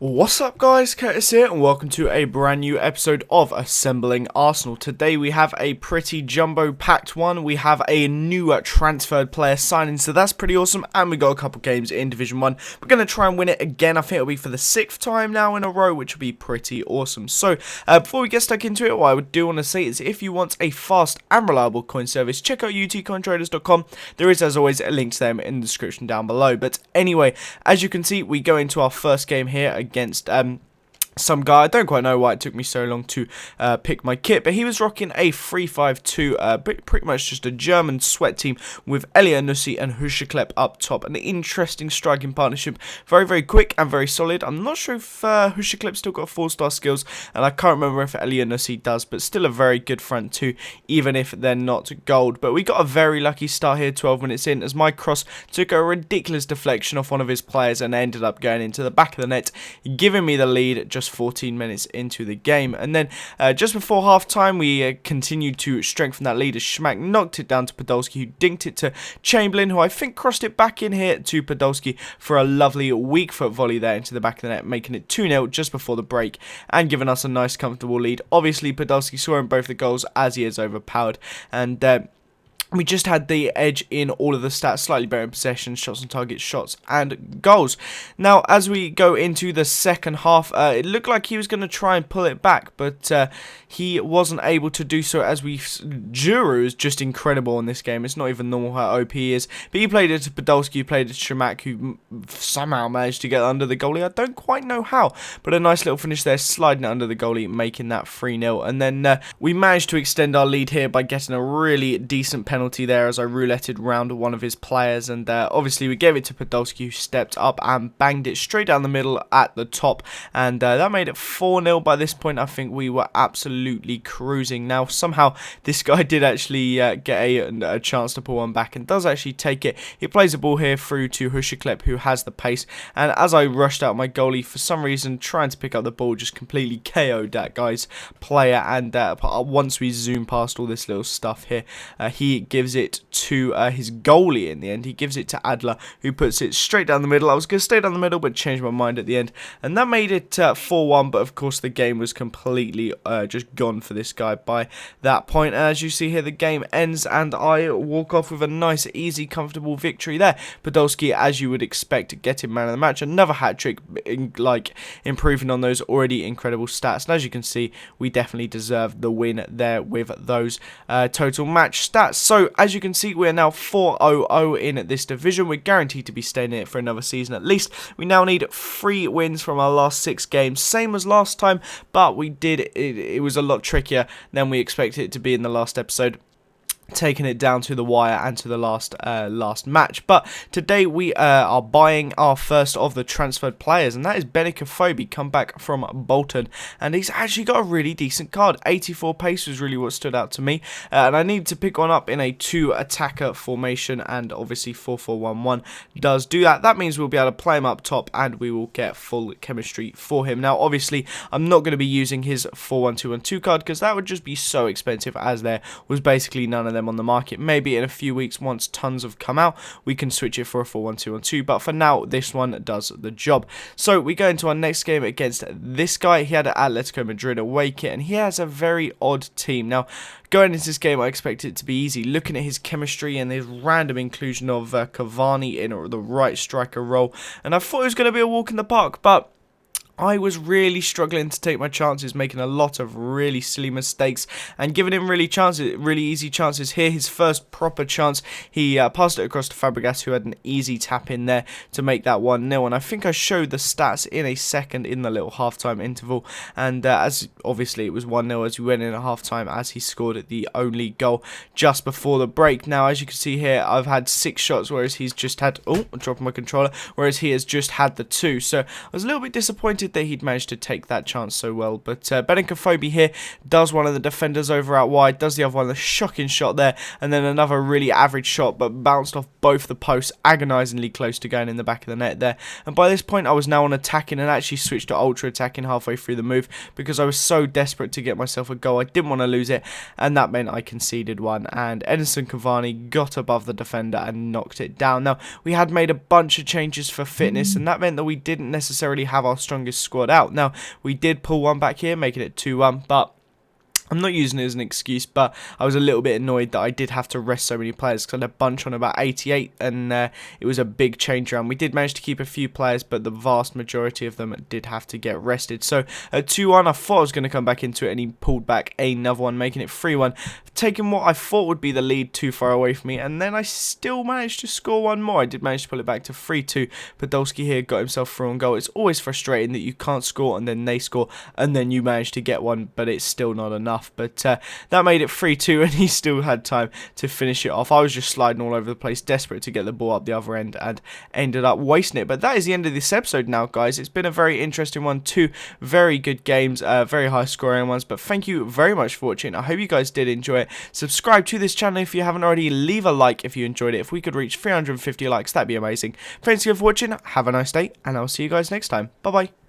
What's up guys, Curtis here and welcome to a brand new episode of Assembling Arsenal. Today we have a pretty jumbo packed one. We have a new transferred player signing, so that's pretty awesome, and we got a couple games in Division 1. We're going to try and win it again. I think it'll be for the 6th time now in a row, which will be pretty awesome. So before we get stuck into it, what I do want to say is if you want a fast and reliable coin service, check out utcointraders.com. There is, as always, a link to them in the description down below. But anyway, as you can see, we go into our first game here against some guy. I don't quite know why it took me so long to pick my kit, but he was rocking a 3-5-2, pretty much just a German sweat team with Elyounoussi and Hushklep up top. An interesting striking partnership, very, very quick and very solid. I'm not sure if Hushklep still got 4-star skills, and I can't remember if Elyounoussi does, but still a very good front two, even if they're not gold. But we got a very lucky start here 12 minutes in, as my cross took a ridiculous deflection off one of his players and ended up going into the back of the net, giving me the lead just 14 minutes into the game. And then just before half time, we continued to strengthen that lead as Schmack knocked it down to Podolski, who dinked it to Chamberlain, who I think crossed it back in here to Podolski for a lovely weak foot volley there into the back of the net, making it 2-0 just before the break and giving us a nice comfortable lead. Obviously Podolski scoring both the goals as he is overpowered, and we just had the edge in all of the stats, slightly better in possession, shots on target, shots and goals. Now, as we go into the second half, it looked like he was going to try and pull it back, but he wasn't able to do so, as Juru is just incredible in this game. It's not even normal how OP he is. But he played it to Podolski, who played it to Schmack, who somehow managed to get under the goalie. I don't quite know how, but a nice little finish there, sliding it under the goalie, making that 3-0. And then we managed to extend our lead here by getting a really decent penalty there as I rouletted round one of his players, and obviously we gave it to Podolski, who stepped up and banged it straight down the middle at the top, and that made it 4-0. By this point I think we were absolutely cruising. Now somehow this guy did actually get a chance to pull one back and does actually take it. He plays the ball here through to Hushklep, who has the pace, and as I rushed out my goalie, for some reason trying to pick up the ball, just completely KO'd that guy's player. And once we zoom past all this little stuff here, he gives it to his goalie in the end. He gives it to Adler, who puts it straight down the middle. I was going to stay down the middle, but changed my mind at the end, and that made it 4-1. But of course the game was completely just gone for this guy by that point. And as you see here, the game ends and I walk off with a nice, easy, comfortable victory there. Podolski, as you would expect, getting man of the match. Another hat-trick, like improving on those already incredible stats. And as you can see, we definitely deserved the win there with those total match stats. So as you can see, we are now 4-0-0 in this division. We're guaranteed to be staying in it for another season at least. We now need 3 wins from our last 6 games, same as last time, but it was a lot trickier than we expected it to be in the last episode, taking it down to the wire and to the last match. But today we are buying our first of the transferred players, and that is Benicophobe, come back from Bolton, and he's actually got a really decent card. 84 pace was really what stood out to me, and I need to pick one up in a 2 attacker formation, and obviously 4-4-1-1 does do that. That means we'll be able to play him up top and we will get full chemistry for him. Now obviously I'm not going to be using his 4-1-2-1-2 card, because that would just be so expensive, as there was basically none of them on the market. Maybe in a few weeks, once tons have come out, we can switch it for a 4-1-2-1-2, but for now this one does the job. So we go into our next game against this guy. He had an Atletico Madrid away kit, and he has a very odd team. Now going into this game, I expected it to be easy, looking at his chemistry and his random inclusion of Cavani in the right striker role, and I thought it was going to be a walk in the park, but I was really struggling to take my chances, making a lot of really silly mistakes and giving him really easy chances here. His first proper chance, he passed it across to Fabregas, who had an easy tap in there to make that 1-0. And I think I showed the stats in a second in the little halftime interval. And as obviously it was 1-0 as we went in at halftime, as he scored the only goal just before the break. Now, as you can see here, I've had 6 shots, whereas he's just had, I'm dropping my controller, whereas he has just had the 2. So I was a little bit disappointed that he'd managed to take that chance so well. But Benicophobe here does one of the defenders over out wide, does the other one, a shocking shot there, and then another really average shot, but bounced off both the posts, agonisingly close to going in the back of the net there. And by this point I was now on attacking, and actually switched to ultra attacking halfway through the move, because I was so desperate to get myself a goal. I didn't want to lose it, and that meant I conceded one, and Edinson Cavani got above the defender and knocked it down. Now, we had made a bunch of changes for fitness, and that meant that we didn't necessarily have our strongest his squad out. Now, we did pull one back here, making it 2-1, but I'm not using it as an excuse, but I was a little bit annoyed that I did have to rest so many players because I had a bunch on about 88, and it was a big change around. We did manage to keep a few players, but the vast majority of them did have to get rested. So at 2-1, I thought I was going to come back into it, and he pulled back another one, making it 3-1, taking what I thought would be the lead too far away from me, and then I still managed to score one more. I did manage to pull it back to 3-2. Podolski here got himself through on goal. It's always frustrating that you can't score, and then they score, and then you manage to get one, but it's still not enough. But that made it 3-2, and he still had time to finish it off. I was just sliding all over the place, desperate to get the ball up the other end, and ended up wasting it. But that is the end of this episode now, guys. It's been a very interesting one. 2 very good games, very high scoring ones. But thank you very much for watching. I hope you guys did enjoy it. Subscribe to this channel if you haven't already. Leave a like if you enjoyed it. If we could reach 350 likes, that'd be amazing. Thanks again for watching. Have a nice day, and I'll see you guys next time. Bye-bye.